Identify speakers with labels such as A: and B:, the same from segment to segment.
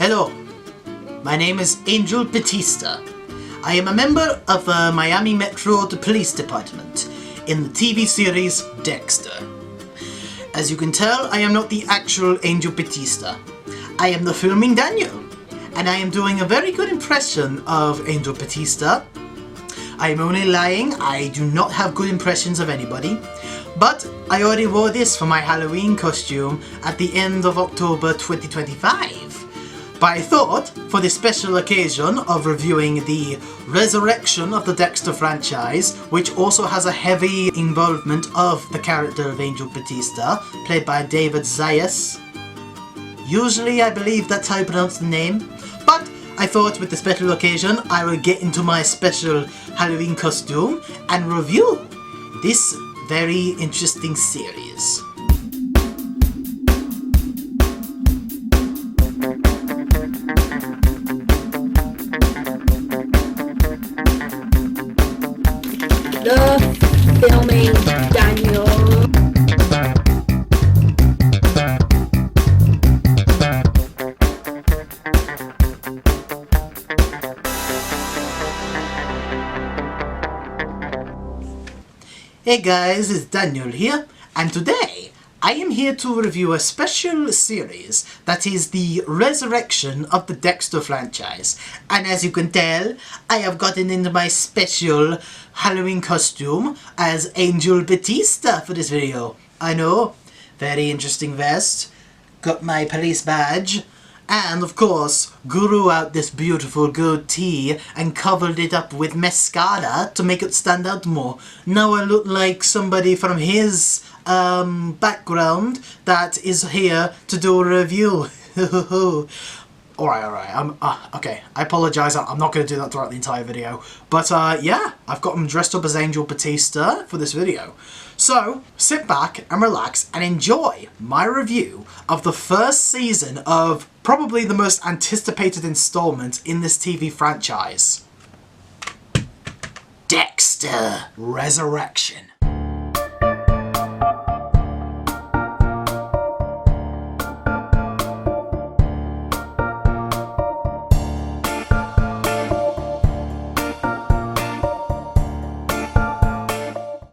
A: Hello, my name is Angel Batista. I am a member of Miami Metro Police Department in the TV series Dexter. As you can tell, I am not the actual Angel Batista. I am the filming Daniel, and I am doing a very good impression of Angel Batista. I am only lying, I do not have good impressions of anybody, but I already wore this for my Halloween costume at the end of October 2025. But I thought, for the special occasion of reviewing the resurrection of the Dexter franchise, which also has a heavy involvement of the character of Angel Batista, played by David Zayas. Usually I believe that's how you pronounce the name, but I thought with the special occasion I would get into my special Halloween costume and review this very interesting series.
B: The filming Daniel.
A: Hey guys, it's Daniel here, and today I am here to review a special series that is the resurrection of the Dexter franchise. And as you can tell, I have gotten into my special Halloween costume as Angel Batista for this video. I know, very interesting vest, got my police badge, and of course grew out this beautiful goatee and covered it up with mascara to make it stand out more. Now I look like somebody from his background that is here to do a review. Alright, okay, I apologise, I'm not going to do that throughout the entire video, but yeah, I've got him dressed up as Angel Batista for this video. So, sit back and relax and enjoy my review of the first season of probably the most anticipated installment in this TV franchise. Dexter Resurrection.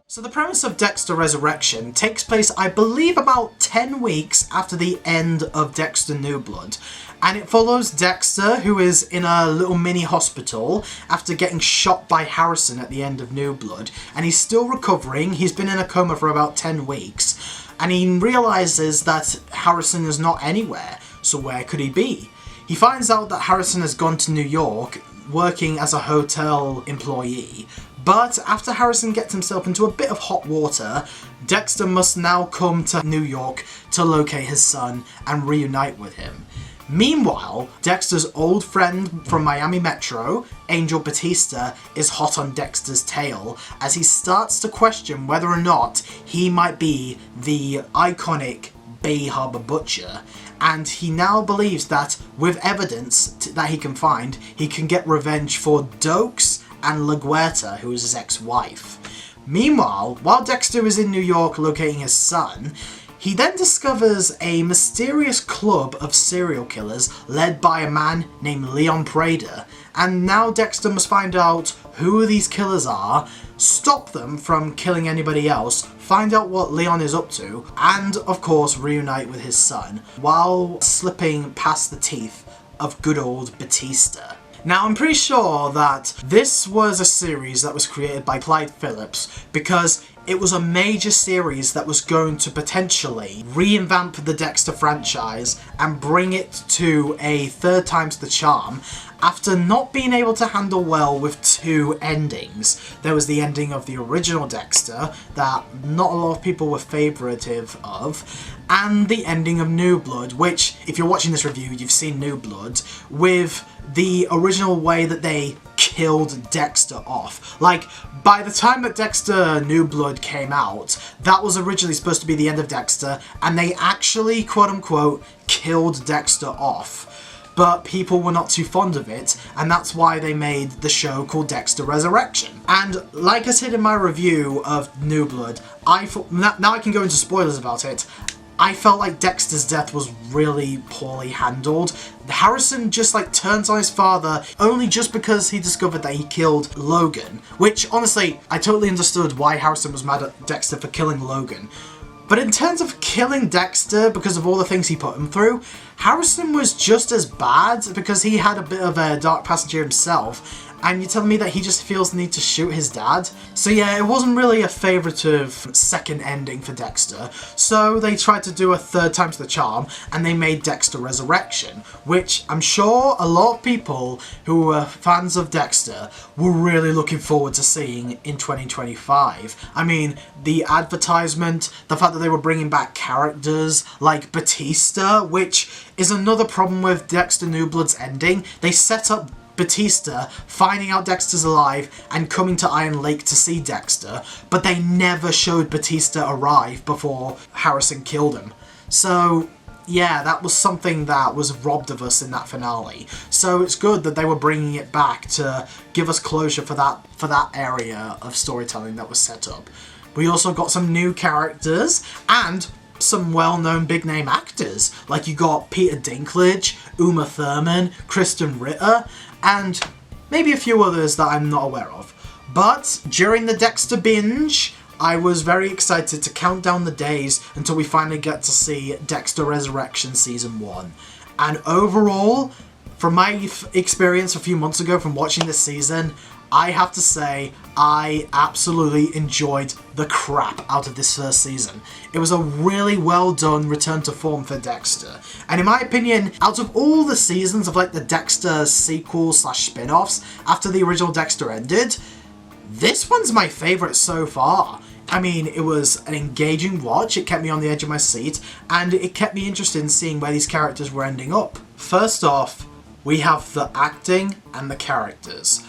A: So the premise of Dexter Resurrection takes place, I believe, about 10 weeks after the end of Dexter New Blood. And it follows Dexter, who is in a little mini hospital after getting shot by Harrison at the end of New Blood. And he's still recovering, he's been in a coma for about 10 weeks. And he realises that Harrison is not anywhere, so where could he be? He finds out that Harrison has gone to New York, working as a hotel employee. But after Harrison gets himself into a bit of hot water, Dexter must now come to New York to locate his son and reunite with him. Meanwhile, Dexter's old friend from Miami Metro, Angel Batista, is hot on Dexter's tail as he starts to question whether or not he might be the iconic Bay Harbor Butcher. And he now believes that with evidence that he can find, he can get revenge for Dokes and LaGuerta, who is his ex-wife. Meanwhile, while Dexter is in New York locating his son, he then discovers a mysterious club of serial killers led by a man named Leon Prader, and now Dexter must find out who these killers are, stop them from killing anybody else, find out what Leon is up to, and of course reunite with his son, while slipping past the teeth of good old Batista. Now, I'm pretty sure that this was a series that was created by Clyde Phillips because it was a major series that was going to potentially revamp the Dexter franchise and bring it to a third time's the charm after not being able to handle well with two endings. There was the ending of the original Dexter that not a lot of people were favourative of, and the ending of New Blood, which, if you're watching this review, you've seen New Blood, with the original way that they killed Dexter off. Like, by the time that Dexter New Blood came out, that was originally supposed to be the end of Dexter, and they actually, quote-unquote, killed Dexter off. But people were not too fond of it, and that's why they made the show called Dexter Resurrection. And like I said in my review of New Blood, now I can go into spoilers about it. I felt like Dexter's death was really poorly handled. Harrison just like turns on his father only just because he discovered that he killed Logan, which honestly, I totally understood why Harrison was mad at Dexter for killing Logan. But in terms of killing Dexter because of all the things he put him through, Harrison was just as bad because he had a bit of a dark past himself. And you're telling me that he just feels the need to shoot his dad? So yeah, it wasn't really a favourative second ending for Dexter. So they tried to do a third time's the charm, and they made Dexter Resurrection, which I'm sure a lot of people who were fans of Dexter were really looking forward to seeing in 2025. I mean, the advertisement, the fact that they were bringing back characters like Batista, which is another problem with Dexter New Blood's ending. They set up Batista finding out Dexter's alive and coming to Iron Lake to see Dexter, but they never showed Batista arrive before Harrison killed him. So yeah, that was something that was robbed of us in that finale. So it's good that they were bringing it back to give us closure for that area of storytelling that was set up. We also got some new characters and some well-known big-name actors. Like you got Peter Dinklage, Uma Thurman, Kristen Ritter, and maybe a few others that I'm not aware of. But during the Dexter binge, I was very excited to count down the days until we finally get to see Dexter Resurrection Season 1. And overall, from my experience a few months ago from watching this season, I have to say, I absolutely enjoyed the crap out of this first season. It was a really well done return to form for Dexter. And in my opinion, out of all the seasons of like the Dexter sequels / spin-offs after the original Dexter ended, this one's my favourite so far. I mean, it was an engaging watch, it kept me on the edge of my seat, and it kept me interested in seeing where these characters were ending up. First off, we have the acting and the characters.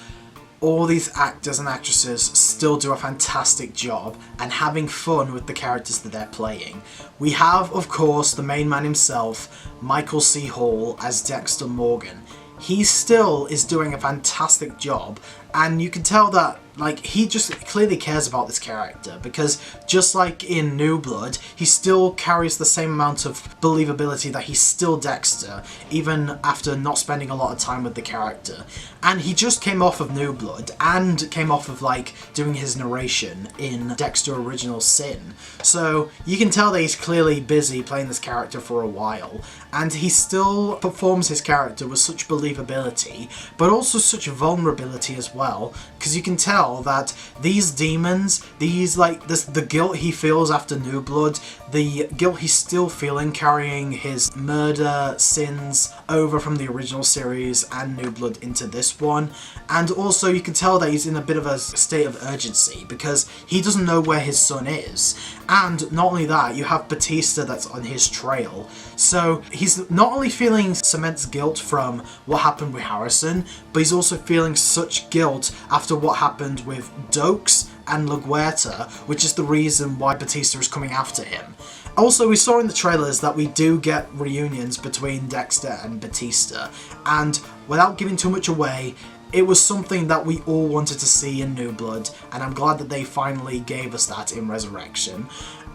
A: All these actors and actresses still do a fantastic job and having fun with the characters that they're playing. We have, of course, the main man himself, Michael C. Hall, as Dexter Morgan. He still is doing a fantastic job, and you can tell that like he just clearly cares about this character, because just like in New Blood, he still carries the same amount of believability that he's still Dexter, even after not spending a lot of time with the character. And he just came off of New Blood and came off of like doing his narration in Dexter Original Sin. So you can tell that he's clearly busy playing this character for a while, and he still performs his character with such believability, but also such vulnerability as well, because you can tell that these demons, the guilt he feels after New Blood, the guilt he's still feeling carrying his murder sins over from the original series and New Blood into this one. And also you can tell that he's in a bit of a state of urgency because he doesn't know where his son is. And not only that, you have Batista that's on his trail. So he's not only feeling immense guilt from what happened with Harrison, but he's also feeling such guilt after what happened with Dokes and LaGuerta, which is the reason why Batista is coming after him. Also, we saw in the trailers that we do get reunions between Dexter and Batista, and without giving too much away, it was something that we all wanted to see in New Blood, and I'm glad that they finally gave us that in Resurrection.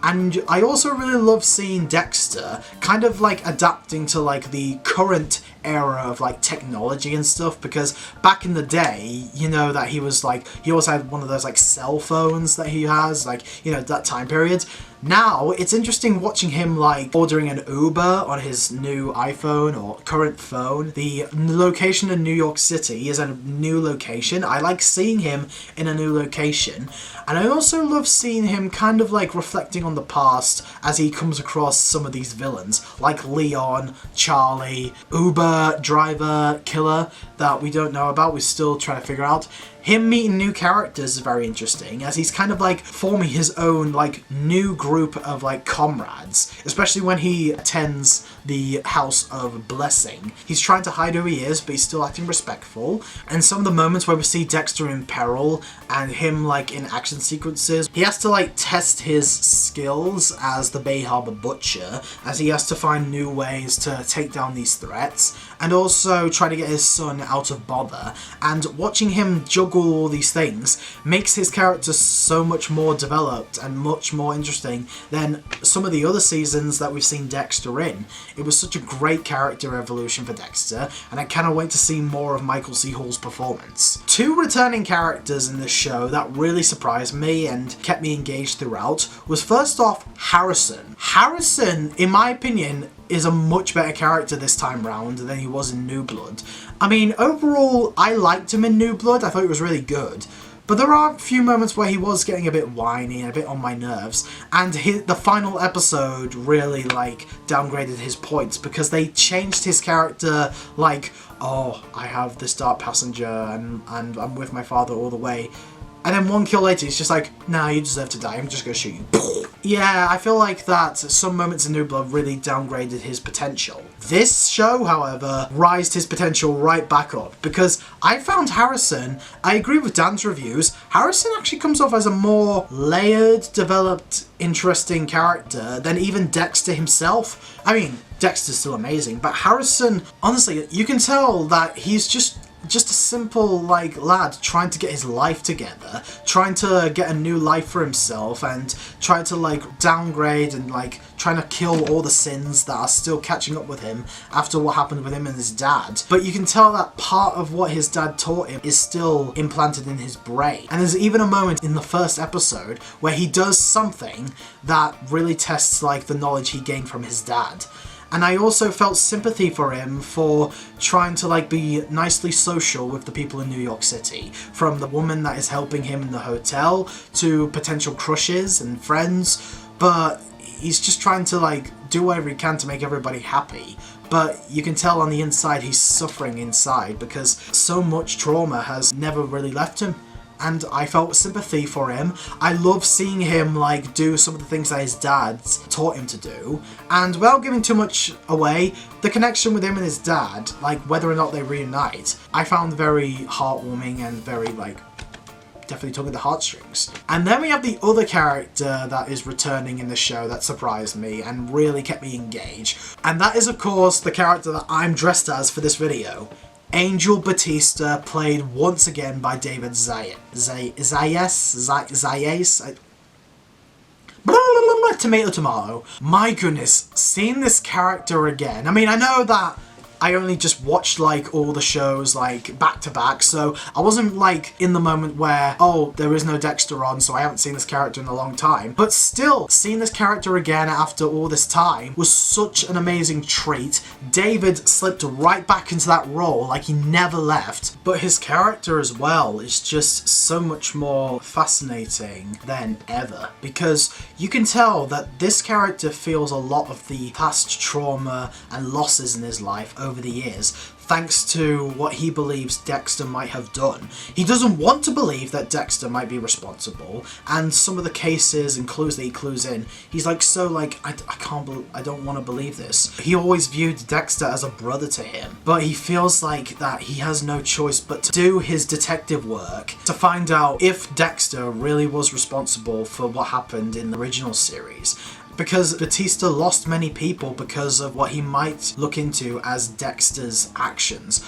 A: And I also really love seeing Dexter kind of like adapting to like the current era of like technology and stuff, because back in the day, you know, that he was like, he always had one of those like cell phones that he has, like, you know, that time period. Now, it's interesting watching him like ordering an Uber on his new iPhone or current phone. The location in New York City is a new location. I like seeing him in a new location. And I also love seeing him kind of like reflecting on the past as he comes across some of these villains, like Leon, Charlie, Uber driver, killer that we don't know about, we're still trying to figure out. Him meeting new characters is very interesting, as he's kind of like forming his own like new group of like comrades, especially when he attends the House of Blessing. He's trying to hide who he is, but he's still acting respectful. And some of the moments where we see Dexter in peril and him like in action sequences, he has to like test his skills as the Bay Harbor Butcher, as he has to find new ways to take down these threats and also try to get his son out of bother. And watching him juggle juggle all these things makes his character so much more developed and much more interesting than some of the other seasons that we've seen Dexter in. It was such a great character evolution for Dexter, and I cannot wait to see more of Michael C. Hall's performance. Two returning characters in this show that really surprised me and kept me engaged throughout was first off Harrison. Harrison, in my opinion, is a much better character this time round than he was in New Blood. I mean, overall, I liked him in New Blood. I thought he was really good. But there are a few moments where he was getting a bit whiny and a bit on my nerves, and the final episode really, downgraded his points because they changed his character, oh, I have this dark passenger and I'm with my father all the way. And then one kill later, he's just like, nah, you deserve to die, I'm just gonna shoot you. Yeah, I feel like that some moments in New Blood really downgraded his potential. This show, however, raised his potential right back up, because I found Harrison, I agree with Dan's reviews, Harrison actually comes off as a more layered, developed, interesting character than even Dexter himself. I mean, Dexter's still amazing, but Harrison, honestly, you can tell that he's just a simple, lad trying to get his life together, trying to get a new life for himself, and trying to, downgrade and, trying to kill all the sins that are still catching up with him after what happened with him and his dad. But you can tell that part of what his dad taught him is still implanted in his brain. And there's even a moment in the first episode where he does something that really tests, the knowledge he gained from his dad. And I also felt sympathy for him for trying to be nicely social with the people in New York City. From the woman that is helping him in the hotel to potential crushes and friends. But he's just trying to do whatever he can to make everybody happy. But you can tell on the inside he's suffering inside because so much trauma has never really left him. And I felt sympathy for him. I love seeing him do some of the things that his dad taught him to do. And without giving too much away, the connection with him and his dad, whether or not they reunite, I found very heartwarming and very definitely tugging the heartstrings. And then we have the other character that is returning in the show that surprised me and really kept me engaged. And that is, of course, the character that I'm dressed as for this video. Angel Batista, played once again by David Zayas. Tomato. My goodness, seeing this character again. I mean, I know that I only just watched all the shows back to back, so I wasn't in the moment where, oh, there is no Dexter on, so I haven't seen this character in a long time. But still, seeing this character again after all this time was such an amazing treat. David slipped right back into that role like he never left. But his character as well is just so much more fascinating than ever, because you can tell that this character feels a lot of the past trauma and losses in his life over the years, thanks to what he believes Dexter might have done. He doesn't want to believe that Dexter might be responsible, and some of the cases and clues that he clues in, he's I don't want to believe this. He always viewed Dexter as a brother to him, but he feels that he has no choice but to do his detective work to find out if Dexter really was responsible for what happened in the original series. Because Batista lost many people because of what he might look into as Dexter's actions.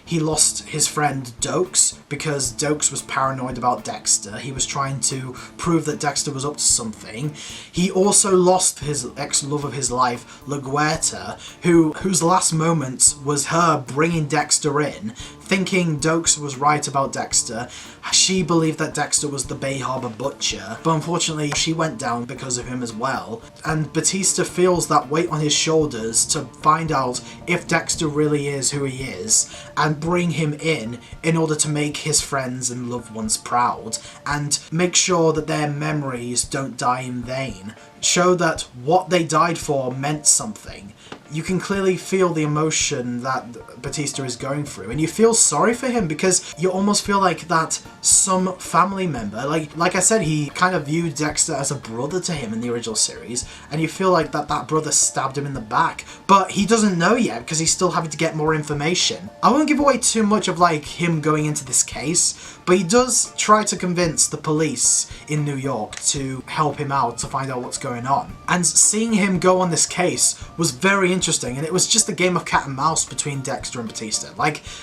A: He lost his friend Dokes because Dokes was paranoid about Dexter. He was trying to prove that Dexter was up to something. He also lost his ex-love of his life, LaGuerta, whose last moments was her bringing Dexter in, thinking Dokes was right about Dexter. She believed that Dexter was the Bay Harbor Butcher, but unfortunately she went down because of him as well. And Batista feels that weight on his shoulders to find out if Dexter really is who he is, and bring him in order to make his friends and loved ones proud, and make sure that their memories don't die in vain. Show that what they died for meant something. You can clearly feel the emotion that Batista is going through, and you feel sorry for him because you almost feel that some family member, like I said, he kind of viewed Dexter as a brother to him in the original series, and you feel that brother stabbed him in the back, but he doesn't know yet because he's still having to get more information. I won't give away too much of him going into this case, but he does try to convince the police in New York to help him out to find out what's going on. And seeing him go on this case was very interesting, and it was just a game of cat and mouse between Dexter and Batista.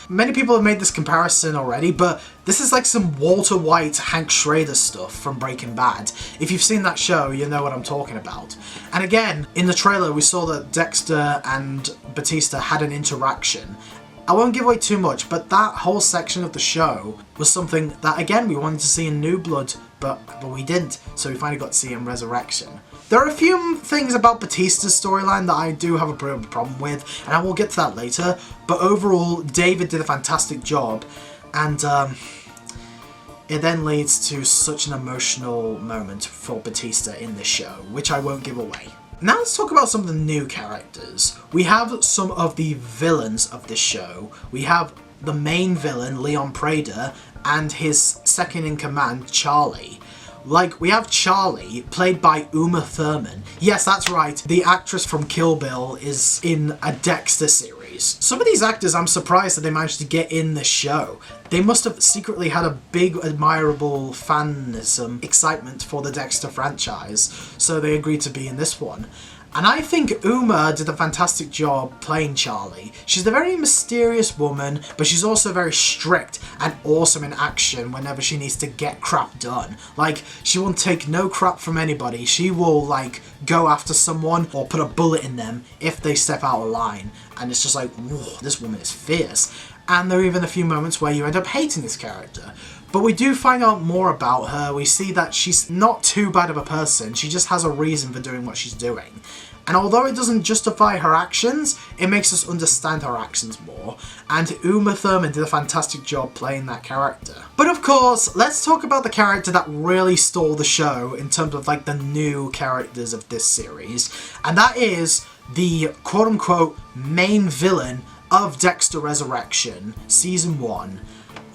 A: Many people have made this comparison already, but This is like some Walter White, Hank Schrader stuff from Breaking Bad. If you've seen that show, you know what I'm talking about. And again, in the trailer, we saw that Dexter and Batista had an interaction. I won't give away too much, but that whole section of the show was something that, again, we wanted to see in New Blood, but we didn't, so we finally got to see in Resurrection. There are a few things about Batista's storyline that I do have a bit of a problem with, and I will get to that later, but overall, David did a fantastic job, and it then leads to such an emotional moment for Batista in this show, which I won't give away. Now let's talk about some of the new characters. We have some of the villains of this show. We have the main villain, Leon Prader, and his second in command, Charlie. Like, we have Charlie, played by Uma Thurman. Yes, that's right, the actress from Kill Bill is in a Dexter series. Some of these actors, I'm surprised that they managed to get in this show. They must have secretly had a big, admirable fanism, excitement for the Dexter franchise, so they agreed to be in this one. And I think Uma did a fantastic job playing Charlie. She's a very mysterious woman, but she's also very strict and awesome in action whenever she needs to get crap done. Like, she won't take no crap from anybody. She will, like, go after someone or put a bullet in them if they step out of line. And it's just like, whoa, this woman is fierce. And there are even a few moments where you end up hating this character. But we do find out more about her. We see that she's not too bad of a person. She just has a reason for doing what she's doing. And although it doesn't justify her actions, it makes us understand her actions more. And Uma Thurman did a fantastic job playing that character. But of course, let's talk about the character that really stole the show in terms of like the new characters of this series. And that is the quote-unquote main villain of Dexter Resurrection, Season 1.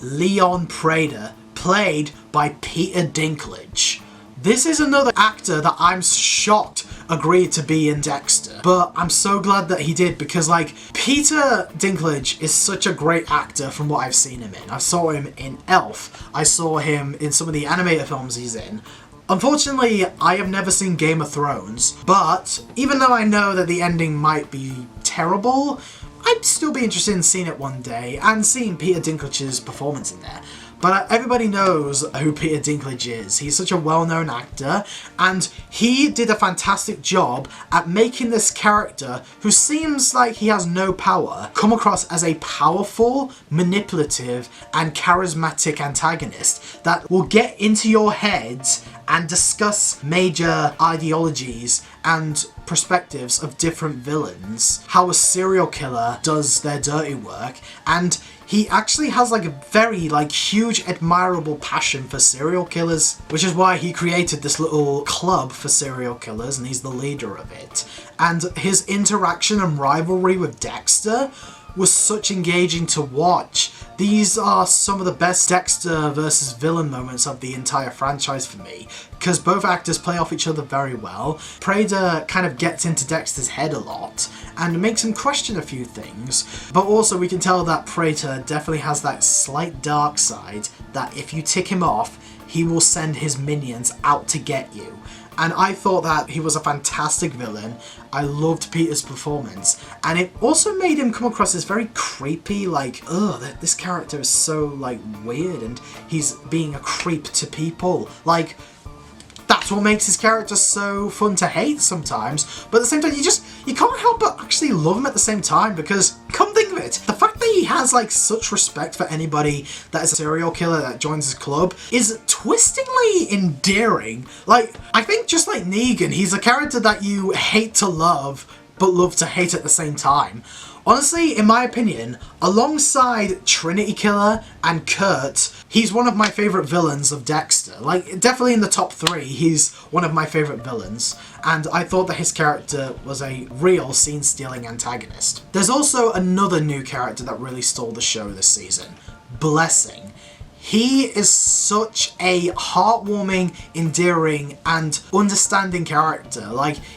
A: Leon Prader, played by Peter Dinklage. This is another actor that I'm shocked agreed to be in Dexter, but I'm so glad that he did because, like, Peter Dinklage is such a great actor from what I've seen him in. I saw him in Elf. I saw him in some of the animated films he's in. Unfortunately, I have never seen Game of Thrones, but even though I know that the ending might be terrible, I'd still be interested in seeing it one day and seeing Peter Dinklage's performance in there. But everybody knows who Peter Dinklage is. He's such a well-known actor, and he did a fantastic job at making this character, who seems like he has no power, come across as a powerful, manipulative, and charismatic antagonist that will get into your head and discuss major ideologies and perspectives of different villains, how a serial killer does their dirty work, and he actually has like a very huge admirable passion for serial killers, which is why he created this little club for serial killers and he's the leader of it. And his interaction and rivalry with Dexter was such engaging to watch. These are some of the best Dexter versus villain moments of the entire franchise for me, because both actors play off each other very well. Prader kind of gets into Dexter's head a lot and makes him question a few things, but also we can tell that Prader definitely has that slight dark side that if you tick him off, he will send his minions out to get you. And I thought that he was a fantastic villain. I loved Peter's performance. And it also made him come across as very creepy, this character is so, weird and he's being a creep to people. That's what makes his character so fun to hate sometimes. But at the same time, you can't help but actually love him at the same time, because come think of it, the fact that he has such respect for anybody that is a serial killer that joins his club is twistingly endearing. I think just like Negan, he's a character that you hate to love, but love to hate at the same time. Honestly, in my opinion, alongside Trinity Killer and Kurt, he's one of my favourite villains of Dexter. Definitely in the top 3, he's one of my favourite villains. And I thought that his character was a real scene-stealing antagonist. There's also another new character that really stole the show this season. Blessing. He is such a heartwarming, endearing, and understanding character.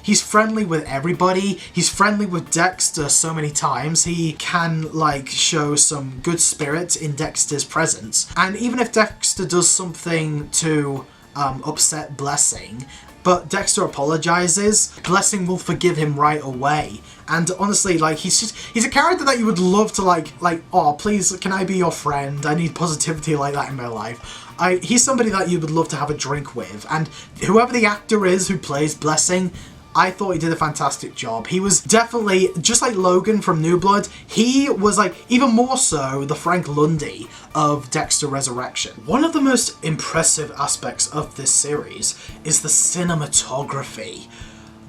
A: He's friendly with everybody. He's friendly with Dexter so many times. He can, show some good spirit in Dexter's presence. And even if Dexter does something to upset Blessing. But Dexter apologizes. Blessing will forgive him right away. And honestly, like, he's a character that you would love to like, oh, please, can I be your friend? I need positivity like that in my life. He's somebody that you would love to have a drink with. And whoever the actor is who plays Blessing, I thought he did a fantastic job. He was definitely, just like Logan from New Blood, he was like, even more so, the Frank Lundy of Dexter Resurrection. One of the most impressive aspects of this series is the cinematography.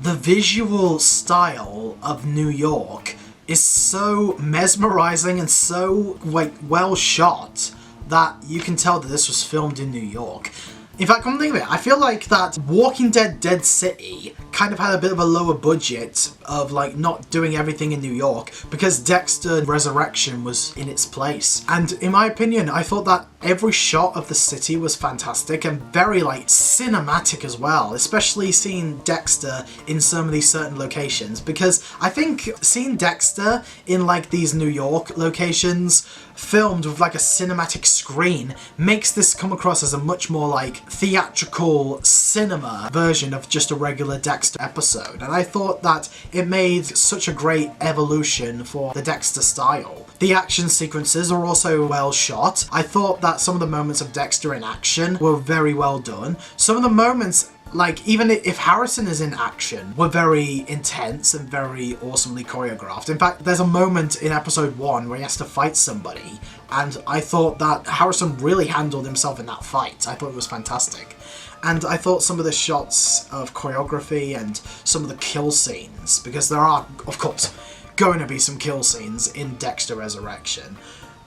A: The visual style of New York is so mesmerizing and so, like, well shot that you can tell that this was filmed in New York. In fact, come to think of it, I feel like that Walking Dead Dead City kind of had a bit of a lower budget of like not doing everything in New York because Dexter Resurrection was in its place. And in my opinion, I thought that every shot of the city was fantastic and very like cinematic as well, especially seeing Dexter in some of these certain locations, because I think seeing Dexter in like these New York locations filmed with like a cinematic screen makes this come across as a much more like theatrical cinema version of just a regular Dexter episode, and I thought that it made such a great evolution for the Dexter style. The action sequences are also well shot. I thought that some of the moments of Dexter in action were very well done. Some of the moments, like, even if Harrison is in action, were very intense and very awesomely choreographed. In fact, there's a moment in episode 1 where he has to fight somebody, and I thought that Harrison really handled himself in that fight. I thought it was fantastic. And I thought some of the shots of choreography and some of the kill scenes, because there are, of course, going to be some kill scenes in Dexter Resurrection,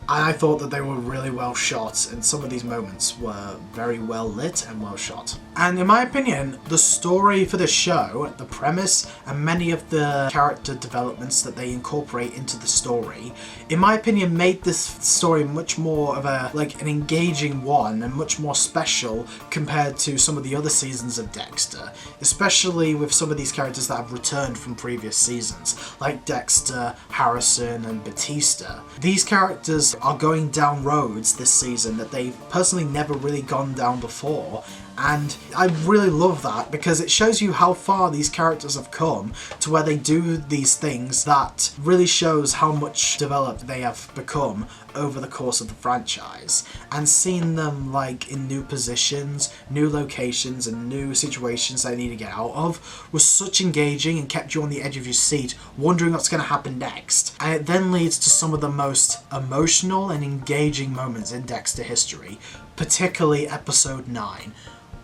A: and I thought that they were really well shot, and some of these moments were very well lit and well shot. And in my opinion, the story for the show, the premise, and many of the character developments that they incorporate into the story, in my opinion, made this story much more of a, like, an engaging one and much more special compared to some of the other seasons of Dexter, especially with some of these characters that have returned from previous seasons, like Dexter, Harrison, and Batista. These characters are going down roads this season that they've personally never really gone down before, and I really love that because it shows you how far these characters have come to where they do these things that really shows how much developed they have become over the course of the franchise. And seeing them like in new positions, new locations, and new situations they need to get out of was such engaging and kept you on the edge of your seat wondering what's going to happen next. And it then leads to some of the most emotional and engaging moments in Dexter history, particularly episode 9.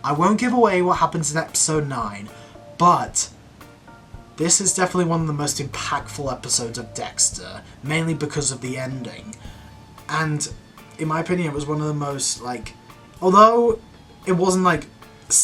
A: I won't give away what happens in episode 9, but this is definitely one of the most impactful episodes of Dexter, mainly because of the ending. And in my opinion, it was one of the most, like, although it wasn't like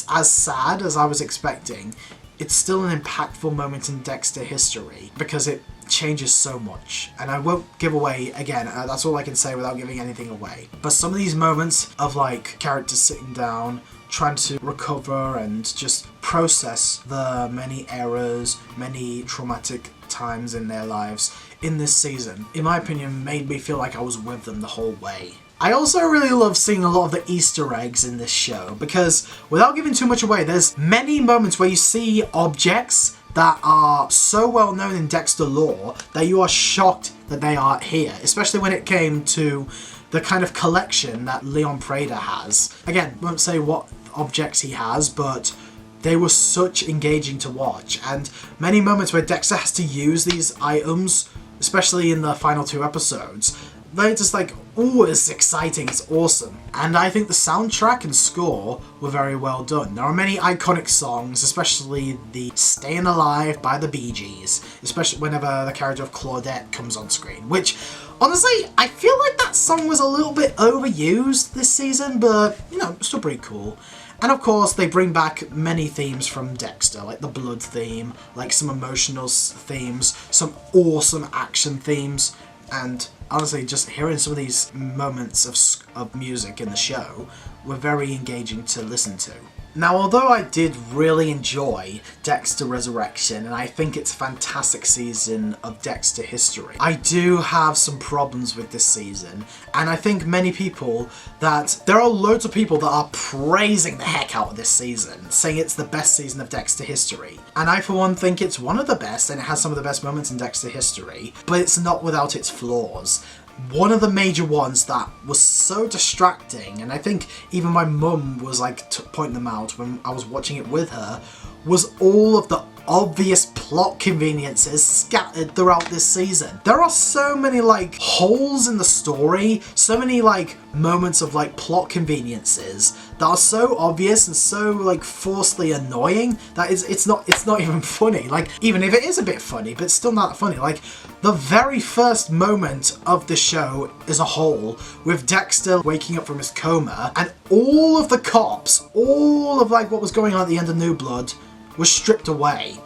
A: as sad as I was expecting, it's still an impactful moment in Dexter history because it changes so much. And I won't give away, again, that's all I can say without giving anything away. But some of these moments of like characters sitting down, trying to recover and just process the many errors, many traumatic times in their lives in this season, in my opinion, made me feel like I was with them the whole way. I also really love seeing a lot of the Easter eggs in this show because, without giving too much away, there's many moments where you see objects that are so well known in Dexter lore that you are shocked that they are here, especially when it came to the kind of collection that Leon Prader has. Again, won't say what objects he has, but they were such engaging to watch, and many moments where Dexter has to use these items, especially in the final 2 episodes, they're just like, ooh, it's exciting, it's awesome. And I think the soundtrack and score were very well done. There are many iconic songs, especially the Stayin' Alive by the Bee Gees, especially whenever the character of Claudette comes on screen, which, honestly, I feel like that song was a little bit overused this season, but, you know, still pretty cool. And of course, they bring back many themes from Dexter, like the blood theme, like some emotional themes, some awesome action themes, and honestly, just hearing some of these moments of music in the show were very engaging to listen to. Now, although I did really enjoy Dexter Resurrection, and I think it's a fantastic season of Dexter history, I do have some problems with this season, and I think there are loads of people that are praising the heck out of this season, saying it's the best season of Dexter history. And I, for one, think it's one of the best, and it has some of the best moments in Dexter history, but it's not without its flaws. One of the major ones that was so distracting, and I think even my mum was like pointing them out when I was watching it with her, was all of the obvious plot conveniences scattered throughout this season. There are so many like holes in the story, so many like moments of like plot conveniences that are so obvious and so like forcefully annoying that it's not even funny. Like, even if it is a bit funny, but it's still not funny. Like, the very first moment of the show is a hole with Dexter waking up from his coma, and all of the cops, all of like what was going on at the end of New Blood was stripped away.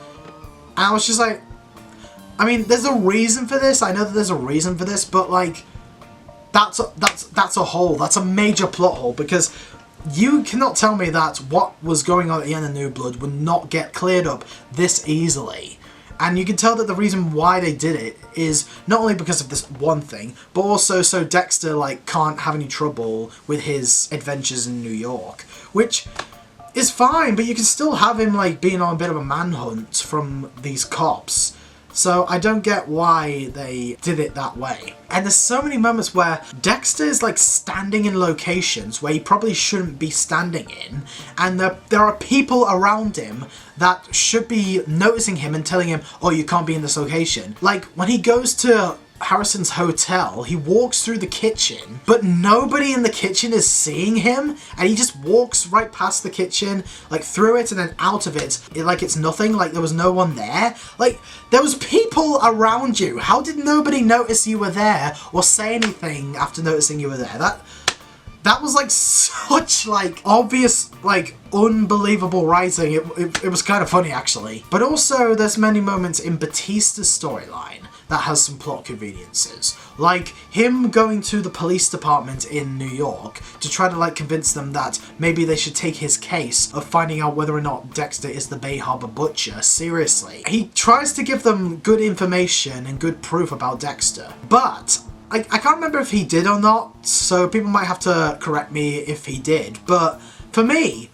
A: And I was just like, I mean, there's a reason for this. I know that there's a reason for this, but like, that's a hole. That's a major plot hole, because you cannot tell me that what was going on at the end of New Blood would not get cleared up this easily. And you can tell that the reason why they did it is not only because of this one thing, but also so Dexter like can't have any trouble with his adventures in New York, which is fine, but you can still have him like being on a bit of a manhunt from these cops. So I don't get why they did it that way. And there's so many moments where Dexter is like standing in locations where he probably shouldn't be standing in, and there are people around him that should be noticing him and telling him, oh, you can't be in this location. Like, when he goes to Harrison's hotel, he walks through the kitchen, but nobody in the kitchen is seeing him, and he just walks right past the kitchen, like through it and then out of it, like it's nothing, like there was no one there. Like, there was people around you. How did nobody notice you were there or say anything after noticing you were there? That was like such like obvious, like unbelievable writing. It was kind of funny actually. But also there's many moments in Batista's storyline that has some plot conveniences. Like him going to the police department in New York to try to like convince them that maybe they should take his case of finding out whether or not Dexter is the Bay Harbor Butcher seriously. He tries to give them good information and good proof about Dexter, but I can't remember if he did or not, so people might have to correct me if he did, but for me,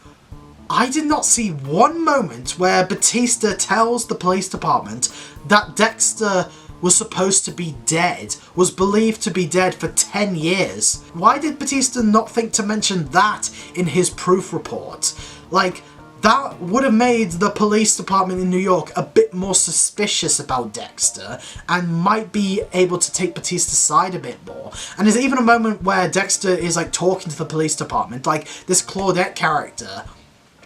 A: I did not see one moment where Batista tells the police department that Dexter was supposed to be dead, was believed to be dead for 10 years. Why did Batista not think to mention that in his proof report? Like, that would have made the police department in New York a bit more suspicious about Dexter and might be able to take Batista's side a bit more. And there's even a moment where Dexter is like talking to the police department, like this Claudette character,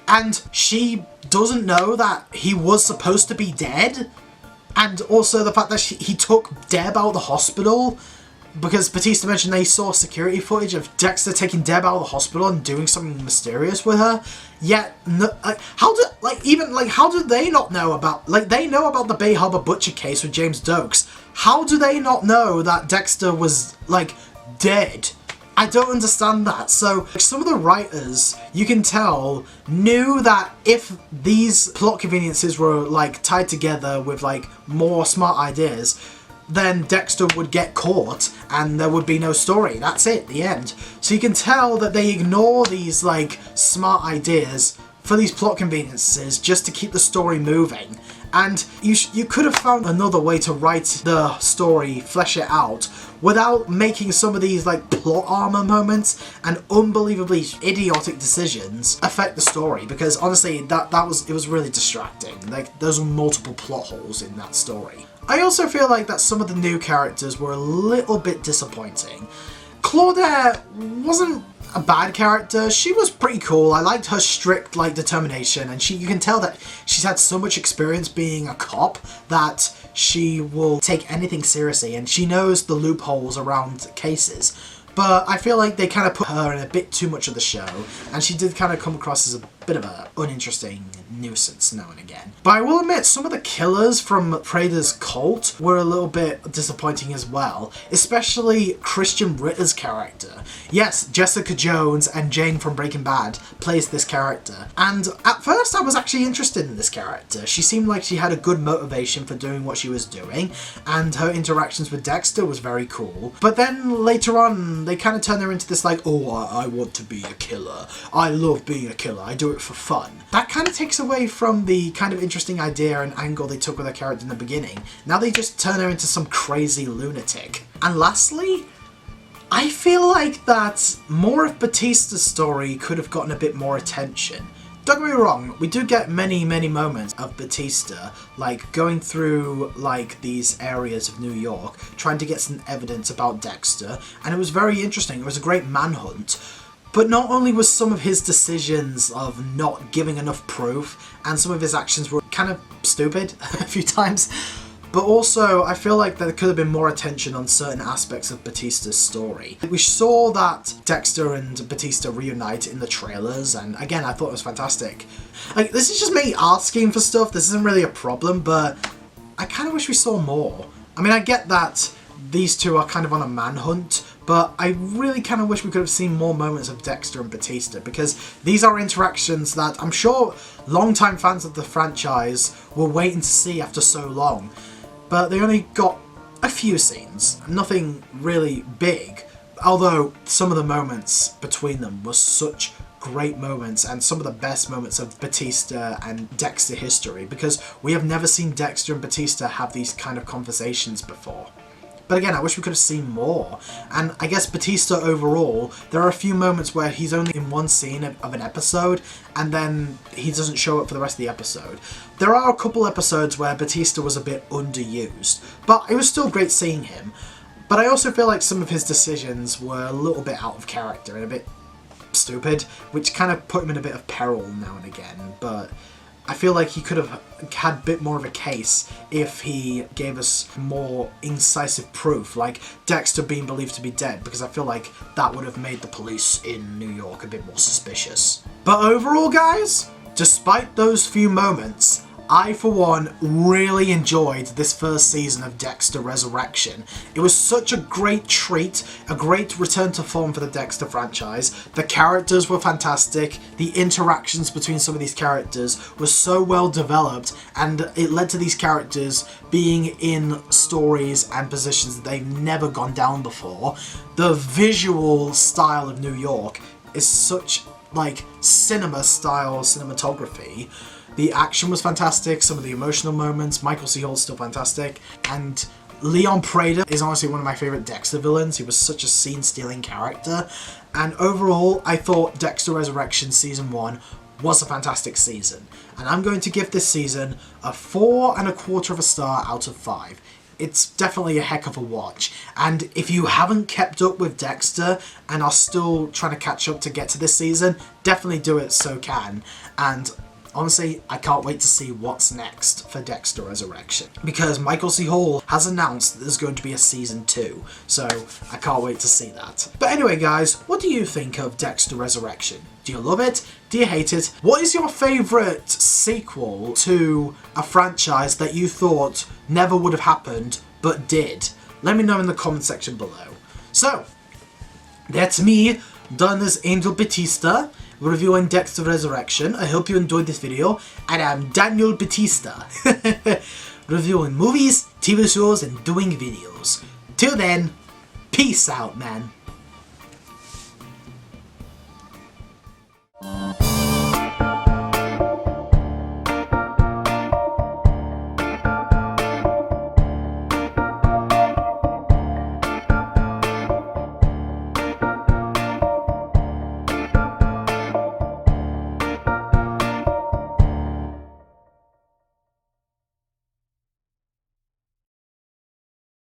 A: and she doesn't know that he was supposed to be dead. And also the fact that he took Deb out of the hospital, because Batista mentioned they saw security footage of Dexter taking Deb out of the hospital and doing something mysterious with her. Yet, no, like, how do they not know about, like, they know about the Bay Harbor Butcher case with James Dokes. How do they not know that Dexter was, like, dead? I don't understand that. So, some of the writers, you can tell, knew that if these plot conveniences were, like, tied together with, like, more smart ideas, then Dexter would get caught and there would be no story. That's it, the end. So you can tell that they ignore these, like, smart ideas for these plot conveniences just to keep the story moving. And you could have found another way to write the story, flesh it out, without making some of these, like, plot armor moments and unbelievably idiotic decisions affect the story. Because honestly, it was really distracting. Like, there's multiple plot holes in that story. I also feel like that some of the new characters were a little bit disappointing. Claudette wasn't a bad character. She was pretty cool. I liked her strict, like, determination, and you can tell that she's had so much experience being a cop that she will take anything seriously, and she knows the loopholes around cases. But I feel like they kind of put her in a bit too much of the show, and she did kind of come across as a bit of a uninteresting nuisance now and again. But I will admit, some of the killers from Prader's cult were a little bit disappointing as well, especially Christian Ritter's character. Yes, Jessica Jones and Jane from Breaking Bad plays this character, and at first I was actually interested in this character. She seemed like she had a good motivation for doing what she was doing, and her interactions with Dexter was very cool. But then later on, they kind of turned her into this like, oh, I want to be a killer. I love being a killer. I do it for fun. That kind of takes away from the kind of interesting idea and angle they took with her character in the beginning. Now they just turn her into some crazy lunatic. And lastly, I feel like that more of Batista's story could have gotten a bit more attention. Don't get me wrong, we do get many moments of Batista, like going through like these areas of New York, trying to get some evidence about Dexter, and it was very interesting. It was a great manhunt. But not only was some of his decisions of not giving enough proof, and some of his actions were kind of stupid a few times, but also I feel like there could have been more attention on certain aspects of Batista's story. We saw that Dexter and Batista reunite in the trailers, and again, I thought it was fantastic. Like, this is just me asking for stuff, this isn't really a problem, but I kind of wish we saw more. I mean, I get that these two are kind of on a manhunt, but I really kind of wish we could have seen more moments of Dexter and Batista, because these are interactions that I'm sure longtime fans of the franchise were waiting to see after so long. But they only got a few scenes, nothing really big, although some of the moments between them were such great moments and some of the best moments of Batista and Dexter history, because we have never seen Dexter and Batista have these kind of conversations before. But again, I wish we could have seen more. And I guess Batista overall, there are a few moments where he's only in one scene of an episode, and then he doesn't show up for the rest of the episode. There are a couple episodes where Batista was a bit underused, but it was still great seeing him. But I also feel like some of his decisions were a little bit out of character and a bit stupid, which kind of put him in a bit of peril now and again. But I feel like he could have had a bit more of a case if he gave us more incisive proof, like Dexter being believed to be dead, because I feel like that would have made the police in New York a bit more suspicious. But overall, guys, despite those few moments, I, for one, really enjoyed this first season of Dexter Resurrection. It was such a great treat, a great return to form for the Dexter franchise. The characters were fantastic, the interactions between some of these characters were so well developed, and it led to these characters being in stories and positions that they've never gone down before. The visual style of New York is such, like, cinema-style cinematography. The action was fantastic, some of the emotional moments, Michael C. Hall's still fantastic, and Leon Prader is honestly one of my favourite Dexter villains. He was such a scene-stealing character, and overall, I thought Dexter Resurrection Season 1 was a fantastic season, and I'm going to give this season a 4.25 star out of 5. It's definitely a heck of a watch, and if you haven't kept up with Dexter and are still trying to catch up to get to this season, definitely do it so can, and honestly, I can't wait to see what's next for Dexter Resurrection, because Michael C. Hall has announced that there's going to be a Season 2, so I can't wait to see that. But anyway, guys, what do you think of Dexter Resurrection? Do you love it? Do you hate it? What is your favourite sequel to a franchise that you thought never would have happened, but did? Let me know in the comment section below. So, that's me, done as Angel Batista, reviewing Dexter Resurrection. I hope you enjoyed this video, and I'm Daniel Batista, reviewing movies, TV shows, and doing videos. Till then, peace out, man.